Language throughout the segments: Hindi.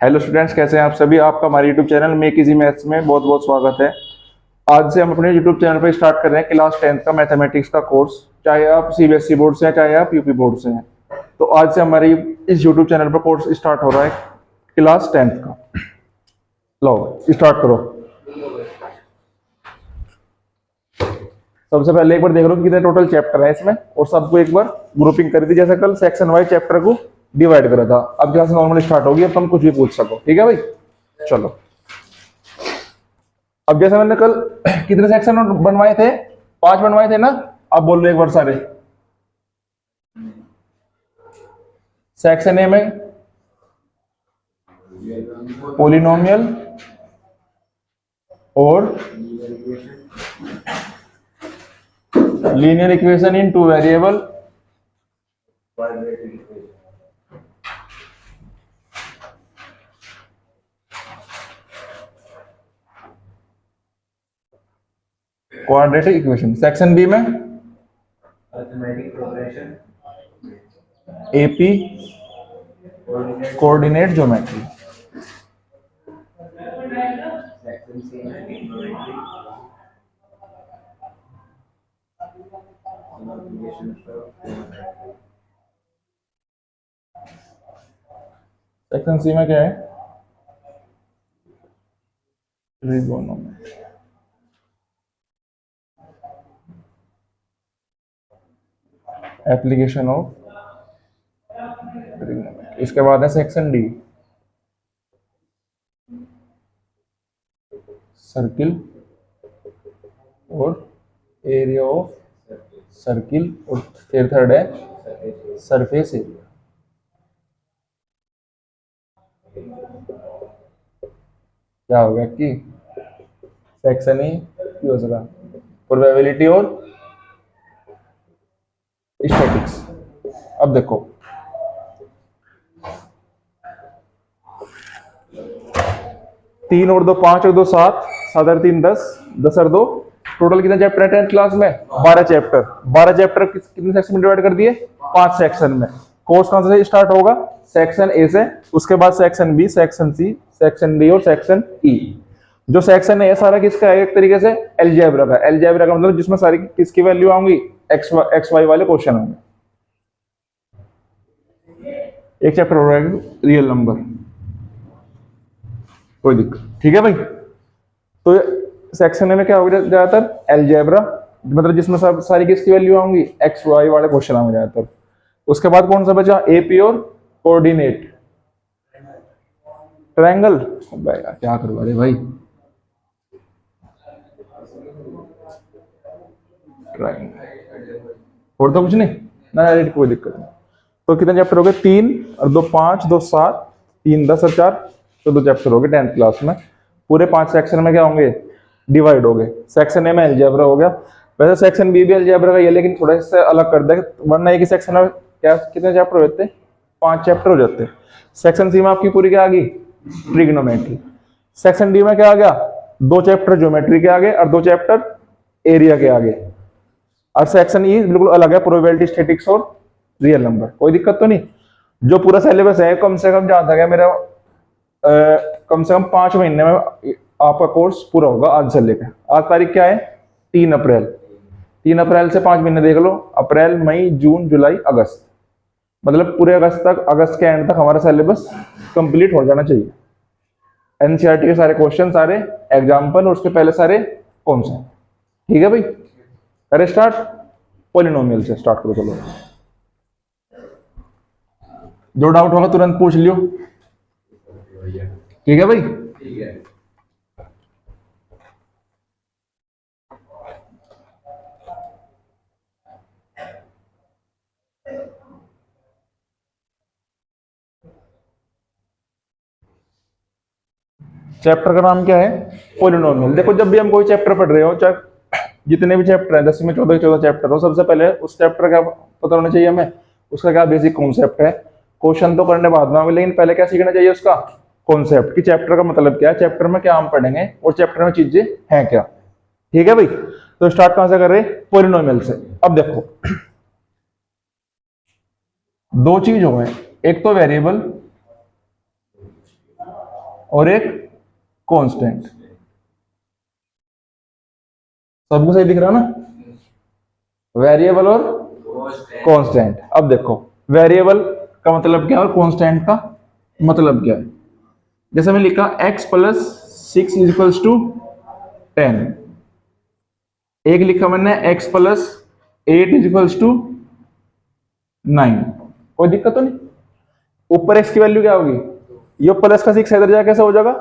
हेलो स्टूडेंट्स, कैसे हैं आप सभी। आपका हमारे YouTube channel make easy maths में बहुत बहुत स्वागत है। आज से हम अपने यूट्यूब चैनल पर स्टार्ट कर रहे हैं क्लास 10th का मैथमेटिक्स का कोर्स। चाहे आप सीबीएसई बोर्ड से हैं, चाहे आप यूपी बोर्ड से हैं, तो आज से हमारी इस यूट्यूब चैनल पर कोर्स स्टार्ट हो रहा है क्लास 10th का। लो स्टार्ट करो। सबसे पहले एक बार देख लो कि कितने टोटल चैप्टर है इसमें, और सबको एक बार ग्रुपिंग कर दी, जैसे कल सेक्शन वाइज चैप्टर को डिवाइड करा था। अब जहां से नॉर्मल स्टार्ट होगी, अब तुम कुछ भी पूछ सको, ठीक है भाई। चलो, अब जैसे मैंने कल कितने सेक्शन बनवाए थे, 5 बनवाए थे ना। अब बोल लो एक बार सारे। सेक्शन ए में पोलिनोमियल और linear equation in 2 variable, quadratic equation. Section B में arithmetic progression, AP, coordinate geometry. Section C में ट्रिग्नोमेट्री, सेक्शन सी में क्या है, ट्रिगोनोमेट्री। Application of trigonometry. इसके बाद है सेक्शन डी, सर्किल और एरिया ऑफ सर्किल, और फिर थर्ड है सरफेस एरिया। क्या हो गया कि सेक्शन ई दूसरा प्रोबेबिलिटी और स्टैटिक्स। अब देखो, तीन और 2 5 और 2 7, 7 और 3 10, 10 और 2, टोटल कितने चैप्टर है 10th क्लास में? 12 चैप्टर। 12 चैप्टर कितने सेक्शन में डिवाइड कर दिए? 5 सेक्शन में। कोर्स कहां से स्टार्ट होगा? सेक्शन ए से, उसके बाद section B, section C, section D और सेक्शन ई। जो सेक्शन ए सारा किसका है? एक तरीके से अलजेब्रा का। अलजेब्रा का मतलब जिसमें सारी किसकी वैल्यू आऊंगी? एक्स वाई वाले क्वेश्चन होंगे। एक चैप्टर हो रहा है रियल नंबर, कोई दिक्कत, ठीक है भाई। तो सेक्शन ए में क्या होगा? ज्यादातर अलजेब्रा, मतलब जिसमें सब सारी किसकी वैल्यू आऊंगी? एक्स वाई वाले क्वेश्चन होंगे ज्यादातर। उसके बाद कौन सा बचा? एपी और कोऑर्डिनेट। ट्रायंगल, क्या करवा रहे भाई, ट्रायंगल और तो कुछ नहीं ना, कोई दिक्कत नहीं। तो कितने चैप्टर हो गए? 3 और 2 5, 2 7, 3 10 और 4 14 चैप्टर हो गए 10th क्लास में। पूरे 5 सेक्शन में क्या होंगे? डिवाइड हो गए। सेक्शन ए में अलजेब्रा हो गया। वैसे सेक्शन बी भी अलजेब्रा का ही है, लेकिन थोड़ा सा अलग कर दे, वरना एक ही सेक्शन में क्या कितने चैप्टर होते हैं? 5 चैप्टर हो जाते हैं। सेक्शन सी में आपकी पूरी क्या आ गई? ट्रिग्नोमेट्री। सेक्शन डी में क्या आ गया? 2 चैप्टर ज्योमेट्री के आगे और 2 चैप्टर एरिया के आगे। और सेक्शन ई बिल्कुल अलग है, प्रोबेबिलिटी, स्टैटिक्स और रियल नंबर। कोई दिक्कत तो नहीं। जो पूरा सिलेबस है, कम से कम जहां तक है मेरा, कम से कम 5 महीने में आपका कोर्स पूरा होगा। आज से लेकर, आज तारीख क्या है? 3 अप्रैल। 3 अप्रैल से 5 महीने देख लो, अप्रैल मई जून जुलाई अगस्त, मतलब पूरे अगस्त तक, अगस्त के एंड तक हमारा सिलेबस कंप्लीट हो जाना चाहिए। एनसीईआरटी के सारे क्वेश्चन, सारे एग्जाम्पल, और उसके पहले सारे कौन से, ठीक है भाई। करे स्टार्ट, पॉलिनोमियल से स्टार्ट करो। चलो, जो डाउट होगा तुरंत पूछ लियो, ठीक है भाई। ठीक है। चैप्टर का नाम क्या है? पॉलिनोमियल। देखो, जब भी हम कोई चैप्टर पढ़ रहे हो, चाहे जितने भी चैप्टर हैं, 10 में 14 चैप्टर हो, सबसे पहले उस चैप्टर का पता होना चाहिए हमें, उसका क्या बेसिक कॉन्सेप्ट है। क्वेश्चन तो करने बाद में, लेकिन पहले क्या सीखना चाहिए? उसका कॉन्सेप्ट, कि चैप्टर का मतलब क्या है, चैप्टर में क्या हम पढ़ेंगे, और चैप्टर में चीजें हैं क्या, ठीक है भाई। तो स्टार्ट कहां से कर रहे? पॉलिनोमियल से। अब देखो, 2 चीज हो गए, एक तो वेरिएबल और एक कांस्टेंट। सबको सही दिख रहा ना? वेरिएबल और कांस्टेंट। अब देखो वेरिएबल का मतलब क्या है और कांस्टेंट का मतलब क्या है। जैसे मैं लिखा x plus 6 is equals to 10, एक लिखा मैंने x plus 8 is equals to 9, कोई दिक्कत तो नहीं? ऊपर x की वैल्यू क्या होगी? ये प्लस का 6 इधर जाके कैसे हो जाएगा?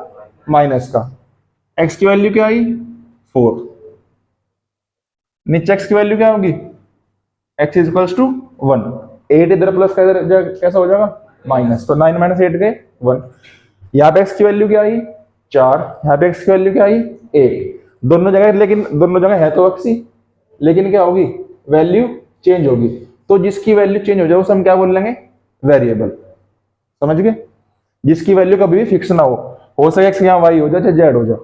माइनस का। x की वैल्यू क्या आई? 4। नीचे x की वैल्यू क्या होगी? x is equals to 1। 8 इधर प्लस का इधर कैसा हो जाएगा? माइनस। तो 9 माइनस 8 गए 1। यहाँ पे x की वैल्यू क्या आई? 4। यहाँ पे x की वैल्यू क्या आई? 1। दोनों जगह, लेकिन दोनों जगह है तो x ही, लेकिन क्या होगी? वैल्यू चेंज होगी। तो जिसकी वैल्यू चेंज हो जाए उसे हम क्या बोल लेंगे? वेरिएबल। समझ गए? जिसकी वैल्यू कभी भी फिक्स ना हो सके x यहाँ y हो जाए चाहे z हो जाए।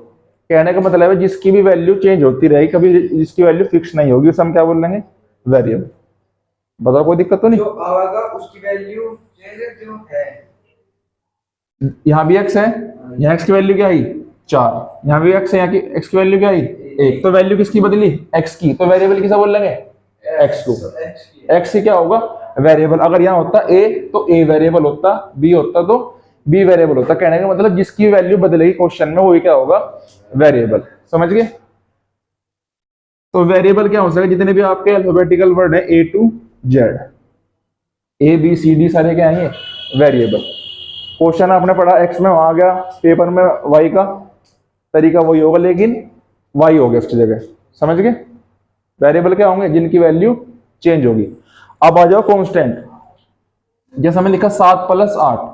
कहने का मतलब है जिसकी भी वैल्यू चेंज होती रहेगी, कभी जिसकी वैल्यू फिक्स नहीं होगी उसे हम क्या बोल लेंगे? वेरिएबल। बताओ कोई दिक्कत तो नहीं? जो आएगा उसकी वैल्यू चेंज क्यों है? यहाँ भी x है, यहाँ x की वैल्यू क्या आई? 4। यहाँ भी x है, यहाँ की x की वैल्यू क्या आई? 1। तो वैल्यू किसकी बदली? x की। तो वेरिएबल किसा बोल लेंगे? x को। x ही क्या होगा? वेरिएबल। अगर यहाँ होता a तो a वेरिएबल होता, b होता तो b वेरिएबल होता। कहने का मतलब जिसकी वैल्यू बदलेगी क्वेश्चन में वही क्या होगा? वेरिएबल। समझ गए? तो वेरिएबल क्या हो सकता है? जितने भी आपके अल्फाबेटिकल वर्ड है A to Z, A B C D सारे क्या हैं? वेरिएबल। क्वेश्चन आपने पढ़ा x में, वहां गया पेपर में y का तरीका वही होगा, लेकिन y हो गया उसकी जगह। समझ गए? वेरिएबल क्या होंगे? जिनकी वैल्यू चेंज होगी। अब आ जाओ कांस्टेंट। जैसे हमें लिखा 7 प्लस 8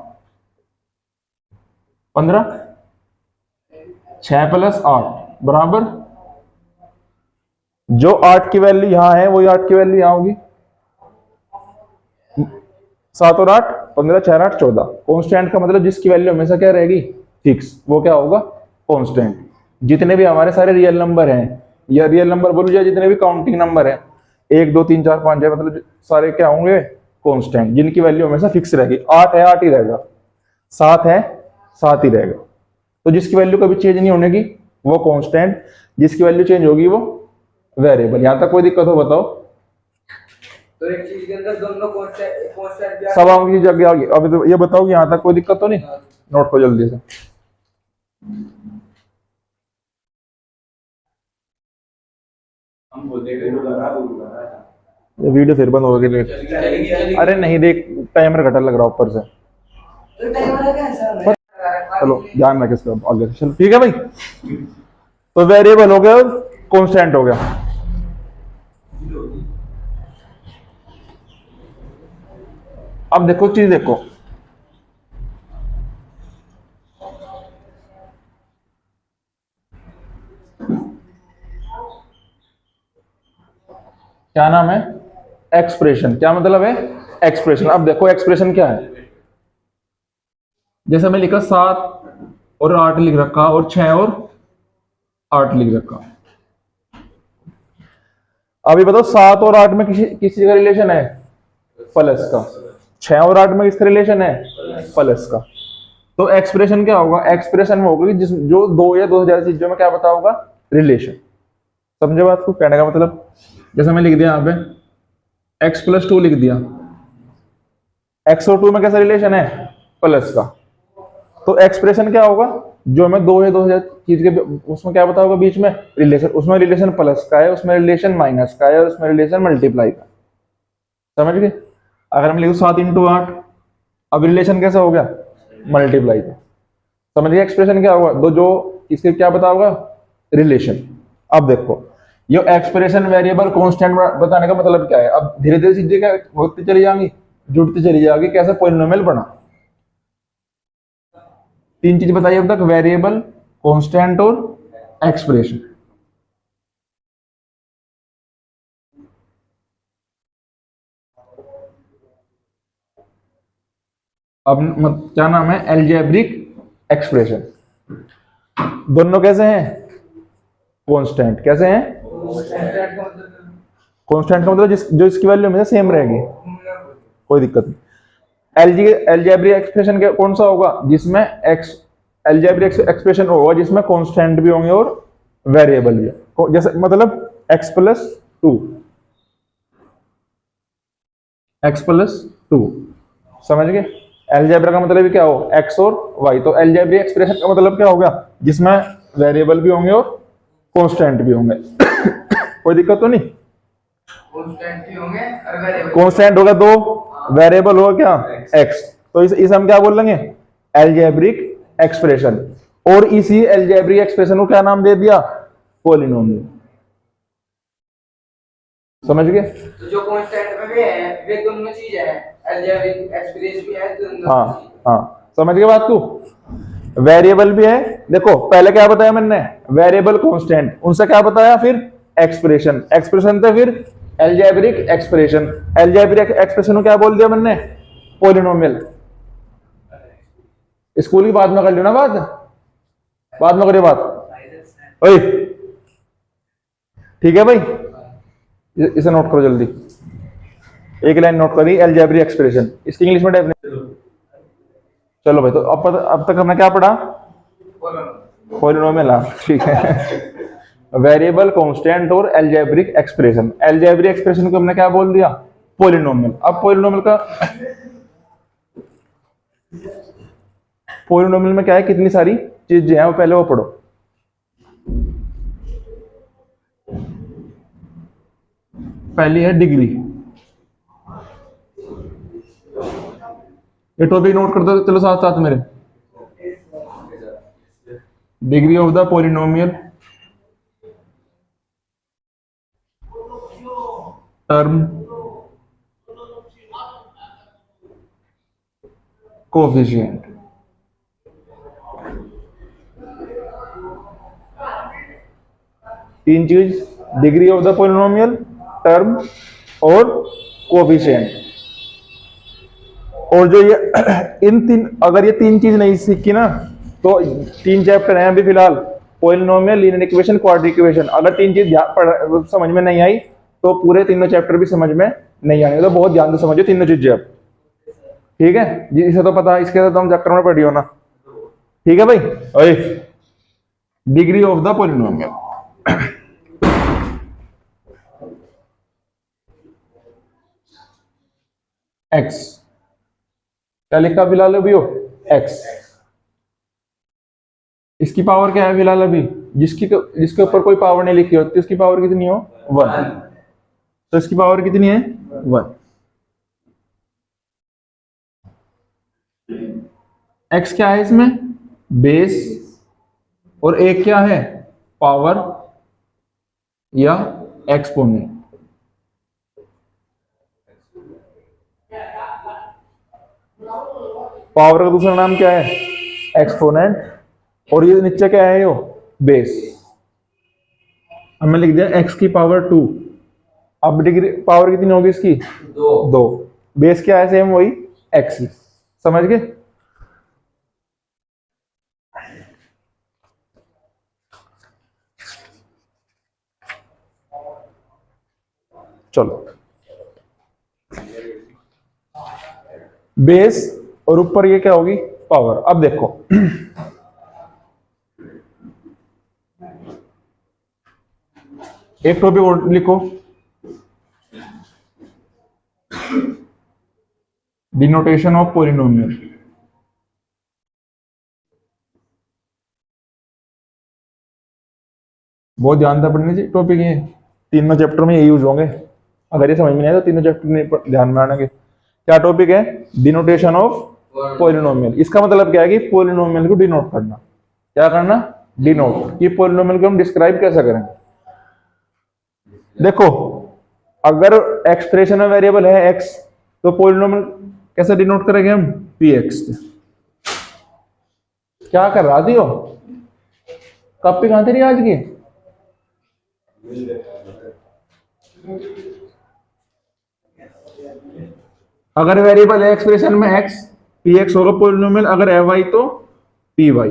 15, 6 प्लस 8 बराबर, जो 8 की वैल्यू यहां है वही 8 की वैल्यू यहां होगी। 7 और 8 15, 6 8 14। कांस्टेंट का मतलब जिसकी वैल्यू हमेशा क्या रहेगी? फिक्स। वो क्या होगा? कांस्टेंट। जितने भी हमारे सारे रियल नंबर हैं, या रियल नंबर बोलूं या जितने भी काउंटिंग नंबर है 1 2 3 4 5 6, मतलब सारे क्या होंगे? कांस्टेंट, जिनकी वैल्यू हमेशा फिक्स रहेगी। 8 है 8 ही रहेगा, 7 है 7 ही रहेगा। तो जिसकी वैल्यू कभी चेंज नहीं होने की वो कांस्टेंट, जिसकी वैल्यू चेंज होगी वो वेरिएबल। यहां तक कोई दिक्कत हो बताओ? तो एक चीज के अंदर दोनों कांस्टेंट सब आपकी जगह आ गई। अभी तो ये बताओ कि यहां तक कोई दिक्कत तो नहीं? नोट को जल्दी से। ये वीडियो फिर बंद हो गई। अरे नहीं, देख टाइमर घटा लग रहा ऊपर से। चलो ध्यान रख इसका आगे। चलो ठीक है भाई। तो वेरिएबल हो गया, कांस्टेंट हो गया। अब देखो चीज देखो, क्या नाम है? एक्सप्रेशन। क्या मतलब है? एक्सप्रेशन। अब देखो एक्सप्रेशन क्या है। जैसे मैं लिखा 7 और 8 लिख रखा, और 6 और 8 लिख रखा। अभी बताओ 7 और 8 में किसी का रिलेशन है? प्लस का। 6 और 8 में किसका रिलेशन है? प्लस का। तो एक्सप्रेशन क्या होगा? एक्सप्रेशन में होगा जिस जो दो या दो से ज्यादा चीजों में क्या पता होगा? रिलेशन। समझे बात को? कहने का मतलब जैसे मैं लिख दिया यहाँ पे x प्लस 2 लिख दिया, x और 2 में कैसा रिलेशन है? प्लस का। तो एक्सप्रेशन क्या होगा? जो हमें दो या दो से ज्यादा चीज के उसमें क्या पता होगा बीच में? रिलेशन। उसमें रिलेशन प्लस का है, उसमें रिलेशन माइनस का है, उसमें रिलेशन मल्टीप्लाई का। समझ गए? अगर हम लिखो 7 इंटू 8, अब रिलेशन कैसा हो गया? मल्टीप्लाई का। समझ गए? एक्सप्रेशन क्या होगा? दो जो इसके क्या पता होगा? रिलेशन। अब देखो ये एक्सप्रेशन वेरिएबल कांस्टेंट बताने का मतलब क्या है? अब धीरे धीरे चीजें क्या होती चली जाएंगी, जुड़ती चली जाएगी। कैसे? पॉलिनोमियल बना। 3 चीज बताइए अब तक, वेरिएबल, कांस्टेंट और एक्सप्रेशन। अब क्या नाम है? Algebraic expression. दोनों कैसे हैं? कांस्टेंट। कैसे हैं? कांस्टेंट का मतलब जो इसकी वैल्यू हमेशा सेम रहेगी, कोई दिक्कत नहीं। अलजेब्रिक एक्सप्रेशन कौन सा होगा? जिसमें एक्स अलजेब्रिक एक्सप्रेशन होगा जिसमें कांस्टेंट भी होंगे और वेरिएबल भी, जैसे मतलब x+2, x+2, समझ गए। अलजेब्रा का मतलब क्या हो, x और y, तो अलजेब्रिक एक्सप्रेशन का मतलब क्या होगा, जिसमें वेरिएबल भी होंगे और कांस्टेंट भी होंगे। कोई दिक्कत तो नहीं। कांस्टेंट भी होंगे और वेरिएबल, कांस्टेंट होगा 2, वेरिएबल होगा क्या x, तो इसे हम क्या बोल लेंगे, अलजेब्रिक एक्सप्रेशन। और इसी अलजेब्रिक एक्सप्रेशन को क्या नाम दे दिया, पॉलिनोमियल। समझ गए। तो जो कांस्टेंट में भी है वे दोनों चीज है, अलजेब्रिक एक्सप्रेशन भी है दोनों। हाँ हाँ, समझ गए बात को। वेरिएबल भी है, देखो पहले क्या बताया मैंने, वेरिएबल कांस्टेंट, उनसे क्या बताया फिर एक्सप्रेशन, एक्सप्रेशन थे फिर अलजेब्रिक एक्सप्रेशन, अलजेब्रिक एक्सप्रेशन को क्या बोल दिया मैंने, पॉलिनोमियल। स्कूल की बात में कर लेना, बाद में करिए बात। ओए ठीक है भाई, इसे नोट करो जल्दी, एक लाइन नोट करी, अलजेब्रिक एक्सप्रेशन, इसकी इंग्लिश में डेफिनेशन। चलो भाई, तो अब तक हमने क्या पढ़ा, पॉलिनोमियल, ठीक है। वेरिएबल, कांस्टेंट और अलजेब्रिक एक्सप्रेशन। अलजेब्रिक एक्सप्रेशन को हमने क्या बोल दिया, पॉलिनोमियल। अब पॉलिनोमियल में क्या है, कितनी सारी चीजें हैं वो पहले वो पढ़ो। पहली है डिग्री, ये टॉपिक नोट कर दो चलो साथ साथ मेरे। Degree of the polynomial, term, coefficient. तीन चीज, degree of the polynomial, term और कोएफिशिएंट। और जो ये इन तीन, अगर ये तीन चीज नहीं सीखी ना, तो 3 चैप्टर हैं अभी फिलहाल, polynomial, linear equation, quadratic equation. अगर 3 चीज समझ में नहीं आई तो पूरे तीनों चैप्टर भी समझ में नहीं आएंगे, तो बहुत ध्यान से समझो तीनों चीजें अब, ठीक है जी। इसे तो पता है, इसके तो तुम चक्कर में पढ़ी हो ना, ठीक है भाई। ओए, degree of the polynomial, x, क्या लिखा फिलहाल अभी हो, एक्स। इसकी पावर क्या है फिलहाल अभी, जिसके ऊपर कोई पावर नहीं लिखी होती उसकी पावर कितनी हो, 1, तो इसकी पावर कितनी है, 1। एक्स क्या है इसमें, बेस, और एक क्या है, पावर या एक्सपोनेंट। पावर का दूसरा नाम क्या है, एक्सपोनेंट, और ये नीचे क्या है, यो बेस। हमने लिख दिया एक्स की पावर 2। अब डिग्री पावर कितनी होगी इसकी, 2। बेस क्या है, सेम वही एक्स, समझ गए। चलो, बेस और ऊपर ये क्या होगी, पावर। अब देखो एक टॉपिक और लिखो, डिनोटेशन ऑफ पॉलिनोमियल। बहुत ध्यान से पढ़ने चाहिए टॉपिक, ये तीनों चैप्टर में ये यूज होंगे। अगर ये समझ में नहीं आया तो तीनों चैप्टर में ध्यान में आने। क्या टॉपिक है, डिनोटेशन ऑफ पॉलिनोमियल। इसका मतलब क्या है कि पॉलिनोमियल को डिनोट करना। क्या करना, डिनोट। ये पॉलिनोमियल को हम डिस्क्राइब कैसे करेंगे, देखो अगर एक्सप्रेशन में वेरिएबल है x, तो पॉलिनोमियल कैसे डिनोट करेंगे हम, px। क्या कर रहा थी हो, कॉपी कहां थी आज की, अगर वेरिएबल है एक्सप्रेशन में x, px होगा पॉलिनोमियल, अगर fy तो py।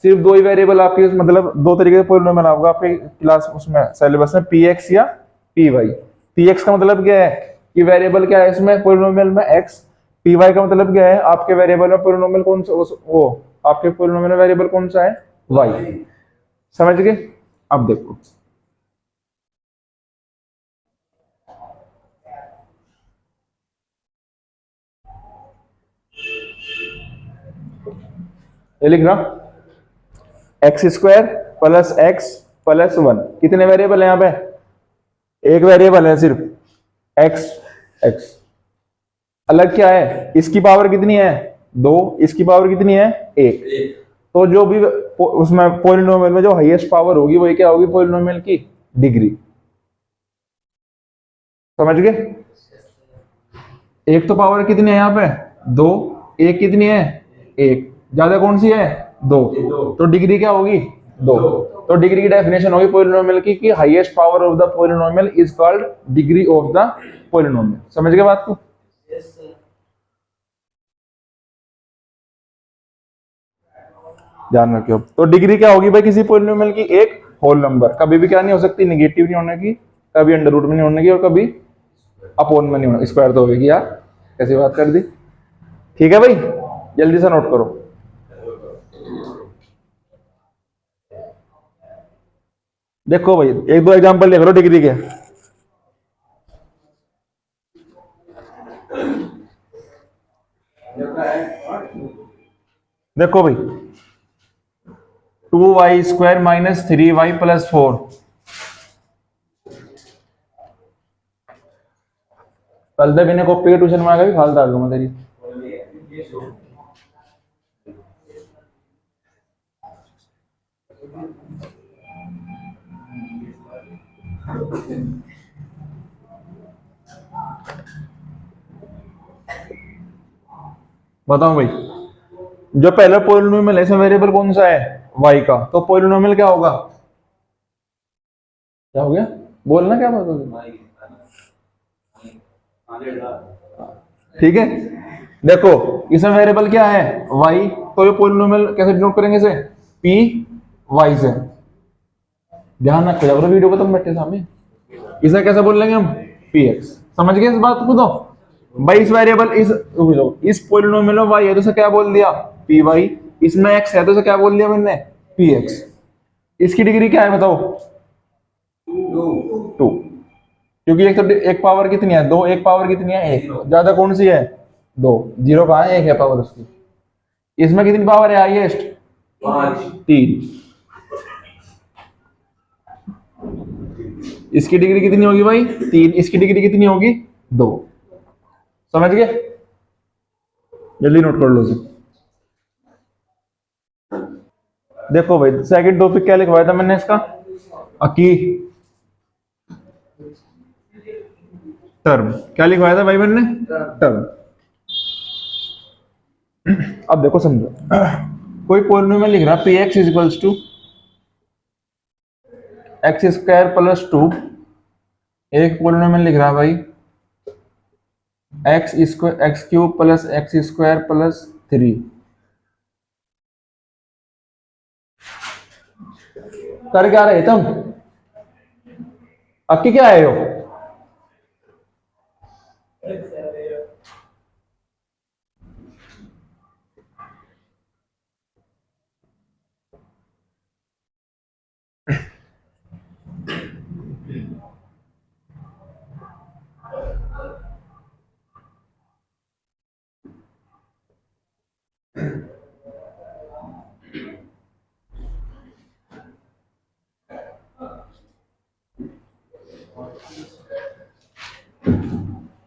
सिर्फ दो ही वेरिएबल आपके, मतलब दो तरीके से पॉलिनोमियल होगा आपके क्लास उसमें सिलेबस में, px या py। px का मतलब क्या है कि वेरिएबल क्या है इसमें पॉलिनोमियल में x, py का मतलब क्या है आपके वेरिएबल में पॉलिनोमियल कौन सा, वो आपके पॉलिनोमियल वेरिएबल कौन सा है? y। समझ गए? अब देखो ये लिख रहा x square plus x plus 1। कितने वेरिएबल है यहाँ पे? एक वेरिएबल है सिर्फ एक्स। एक्स अलग क्या है? इसकी पावर कितनी है? 2। इसकी पावर कितनी है? 1। तो जो भी उसमें पॉलिनोमियल में जो हाईएस्ट पावर होगी वही क्या होगी? पॉलिनोमियल की डिग्री। समझ गए? एक तो पावर कितनी है यहाँ पे? 2। एक कितनी है? 1। ज्यादा कौन सी है? 2। तो डिग्री क्या होगी? 2। तो डिग्री की डेफिनेशन होगी पॉलिनोमियल की कि highest power of the polynomial is called degree of the polynomial. समझ गए बात को? ध्यान रखियो। तो डिग्री क्या होगी भाई किसी पॉलिनोमियल की? एक होल नंबर। कभी भी क्या नहीं हो सकती? निगेटिव नहीं होने की, कभी अंडर रूट में नहीं होने की, और कभी अपॉन में नहीं होना। स्क्वायर तो होगी यार, कैसी बात कर दी। ठीक है भाई, जल्दी से नोट करो। देखो भाई एक दो एग्जांपल लिख लो डिग्री के। देखो भाई 2y² माइनस 3y प्लस 4। कल तक इन्हें कॉपी के ट्यूशन में आकर भी फाल डाल दूंगा तेरी। बताओ भाई, जो पहला पॉलिनोमियल है इसमें वेरिएबल कौन सा है? y का। तो पॉलिनोमियल क्या होगा? क्या हो गया? बोलना क्या बात होगी? ठीक है, देखो इसमें वेरिएबल क्या है? y। तो ये पॉलिनोमियल कैसे डिनोट करेंगे? इसे p y से। ध्यान रखो जब वीडियो को तुम बैठे सामने, इसे कैसे बोल लेंगे हम? px। समझ गए इस बात को? तो भाई इस वेरिएबल इस पॉलिनोमियल में y है तो इसे क्या बोल दिया? py। इसमें x है तो इसे क्या बोल दिया मैंने? px। इसकी डिग्री क्या है बताओ? 2। क्योंकि एक तो एक पावर कितनी है? 2। एक पावर कितनी है? 1। ज्यादा कौन सी है? 2। 0 कहाँ है? 1 है पावर उसकी। इसमें कितनी पावर है हाईएस्ट? 3। इसकी डिग्री कितनी होगी भाई? 3। इसकी डिग्री कितनी होगी? 2। समझ गए? जल्दी नोट कर लो इसे। देखो भाई सेकंड टॉपिक क्या लिखवाया था मैंने इसका? अकी टर्म। क्या लिखवाया था भाई मैंने? टर्म। अब देखो समझो, कोई पॉलिनोमियल लिख रहा P X equals to X square plus 2। एक पॉलिनोमियल लिख रहा भाई X cube plus X square plus 3। कर क्या रहे तुम? अक्की क्या आए हो?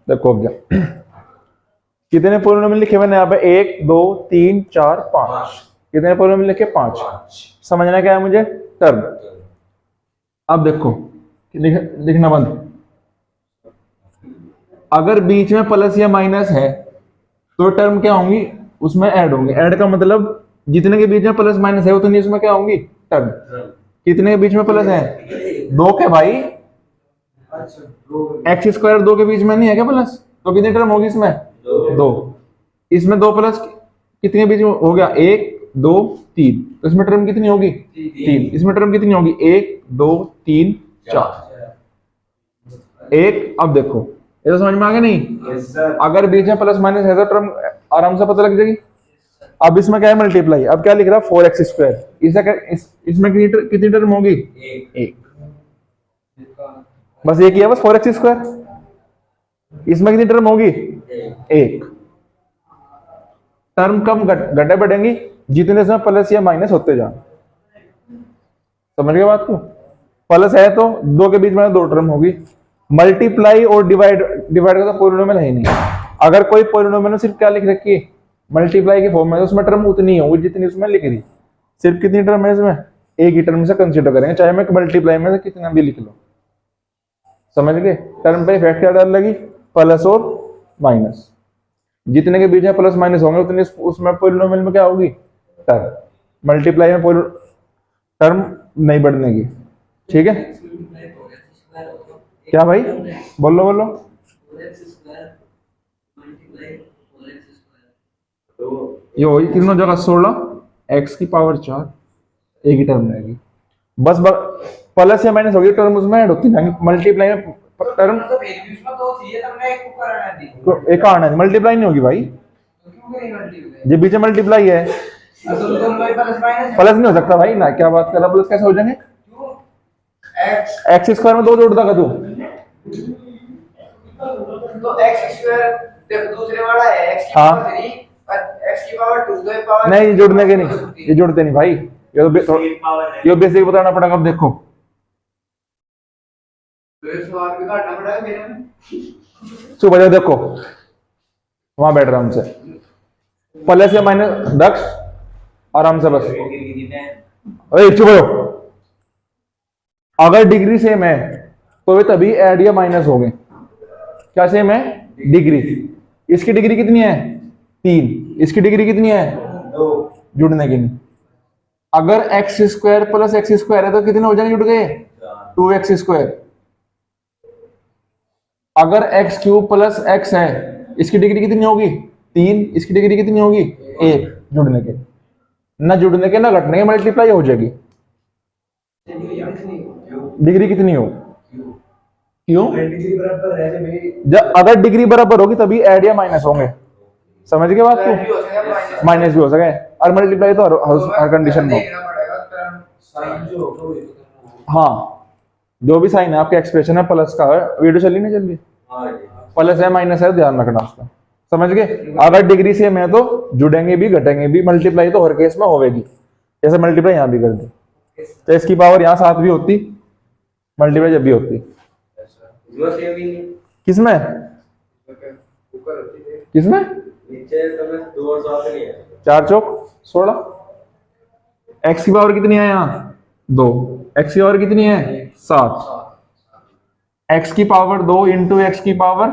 देखो अब कितने पॉलिनोमियल लिखे मैंने यहाँ पे? 1 2 3 4 5। कितने पॉलिनोमियल लिखे? 5। समझना क्या है मुझे? टर्म। अब देखो लिखना बंद। अगर बीच में प्लस या माइनस है तो टर्म क्या होंगी? उसमें ऐड होंगे। ऐड का मतलब जितने के बीच में प्लस माइनस है उतनी उसमें क्या होंगी? टर्म। कितने के बीच में प्लस है? 2 के भाई। एक्स स्क्वायर 2 के बीच में नहीं है क्या प्लस? तो कितनी टर्म होगी इसमें? 2। इसमें 2 प्लस कितने के बीच में हो गया? 1 2 3। तो इसमें टर्म कितनी होगी? 3। इसमें टर्म कितनी होगी? 1 2 3 4 1। अब देखो ये तो समझ में आ गया नहीं? अगर बीच में प्लस माइनस है तो टर्म आराम से पता लग जाएगी। अब इसमें क्या है मल्टीप्लाई, अब क्या लिख रहा है 4x²। इसमें कितनी टर्म होगी? एक। बस एक ही है, बस 4x²। इसमें कितनी टर्म होगी? एक। टर्म कम घटे बढ़ेंगी जितने इसमें प्लस या माइनस होते जाए। समझ गए बात को? प्लस है तो दो के बीच में दो टर्म होगी। मल्टीप्लाई और डिवाइड का तो पॉलिनोमियल है ही नहीं। अगर कोई पॉलिनोमियल सिर्फ क्या लिख रखी है मल्टीप्लाई के फॉर्म में, तो उसमें टर्म उतनी होगी जितनी उसमें लिख रही। सिर्फ कितनी टर्म है इसमें? एक ही टर्म से कंसीडर करेंगे, चाहे मैं मल्टीप्लाई में से कितना भी लिख लो। समझ गए? टर्म पे इफेक्ट क्या डाल लगी? प्लस और माइनस। जितने के बीच में प्लस माइनस होंगे उतने उसमें पॉलिनोमियल में क्या होगी? टर्म। मल्टीप्लाई में टर्म नहीं बढ़ने की। ठीक है? क्या भाई? बोलो। ये वही तीनों जगह 16 x⁴ एक ही टर्म रहेगी। बस प्लस या माइनस होगी, टर्म उसमें ऐड होती है। मल्टीप्लाई में टर्म मतलब वैल्यूज में तो थी, हमने एक को कराना थी। एक आना है, मल्टीप्लाई नहीं होगी भाई। तो क्यों करी मल्टीप्लाई? ये बीच में मल्टीप्लाई है, असल तो में प्लस माइनस प्लस नहीं हो सकता भाई ना। क्या बात कर रहा? प्लस कैसे हो जाएंगे? क्यों? x² में 2 जोड़ देगा तू। तो x² देखो दूसरे वाला है x की हाँ। पावर 3 और x की पावर 2 तो पावर नहीं, जोड़ने के नहीं, ये जोड़ते नहीं भाई। ये बेसिक बताना पड़ेगा। अब देखो तो ये सवाल भी काटना पड़ेगा मेरे में। सुबह जाओ, देखो वहां बैठ रहा हमसे प्लस या माइनस दक्ष आराम से। बस अरे चुप हो। अगर डिग्री सेम है तो वे तभी ऐड या माइनस हो गए। क्या सेम है? डिग्री। इसकी डिग्री कितनी है? 3। इसकी डिग्री कितनी है? 2। जुड़ने की नहीं। अगर x² प्लस x² है तो कितने हो जाएंगे जुड़ गए? 2x²। अगर x³ प्लस x है, इसकी डिग्री कितनी होगी? 3। इसकी डिग्री कितनी होगी? 1। जुड़ने के ना जुड़ने के ना घटने के, मल्टीप्लाई हो जाएगी। डिग्री कितनी हो? क्यों? जब अगर डिग्री बराबर होगी तभी ऐड या माइनस होंगे। समझ गए बात को? माइनस भी हो सके और मल्टीप्लाई तो हर कंडीशन में। हाँ, जो भी साइन है आपके एक्सप्रेशन है प्लस का है। वीडियो चली नहीं चल रही? प्लस है माइनस है, ध्यान रखना उसका। समझ गए? अगर डिग्री सेम है तो जुड़ेंगे भी घटेंगे भी। मल्टीप्लाई तो हर केस में होगी। जैसे मल्टीप्लाई यहाँ भी कर दी तो इसकी पावर यहाँ 7 भी होती, मल्टीप्लाई जब भी होती। किसमें? किसमें? 4 चौक 16। एक्स की पावर कितनी है यहाँ? 2। एक्स की पावर कितनी है? 7। एक्स की पावर 2 इंटू एक्स की पावर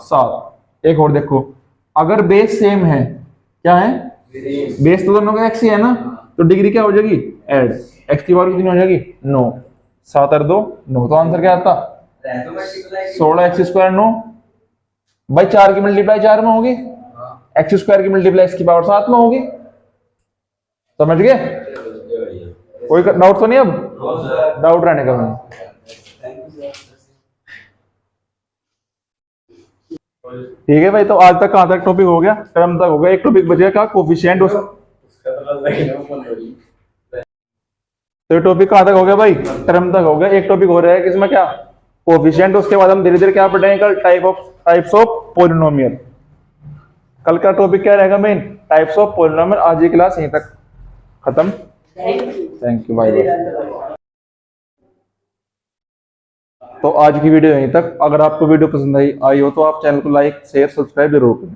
7। एक और देखो, अगर बेस सेम है, क्या है? बेस तो दोनों का एक्स ही है ना, तो डिग्री क्या हो जाएगी? ऐड। एक्स की पावर कितनी हो जाएगी? 9। 7 और 2 9। तो आंसर क्या आता? 16x² 9। भाई 4 की मल्टीप्लाई 4 में होगी, x² की मल्टीप्लाई x की पावर 7 में होगी। समझ गए? कोई डाउट तो नहीं? अब डाउट रहने का नहीं। ठीक है भाई, तो आज तक कहां तक टॉपिक हो गया? टर्म तक हो गया। एक टॉपिक बच गया, क्या? कोफिशिएंट। तो टॉपिक कहां तक हो गया भाई? टर्म तक हो गया। एक टॉपिक हो रहा है किसमें, क्या? कोफिशिएंट। उसके बाद हम धीरे धीरे क्या पढ़ेंगे कल? Types of polynomial. कल का टॉपिक क्या रहेगा मेन? Types of polynomial. आज की क्लास यहीं तक खत्म। थैंक यू भाई। तो आज की वीडियो यहीं तक। अगर आपको वीडियो पसंद आई हो तो आप चैनल को लाइक शेयर सब्सक्राइब जरूर करें।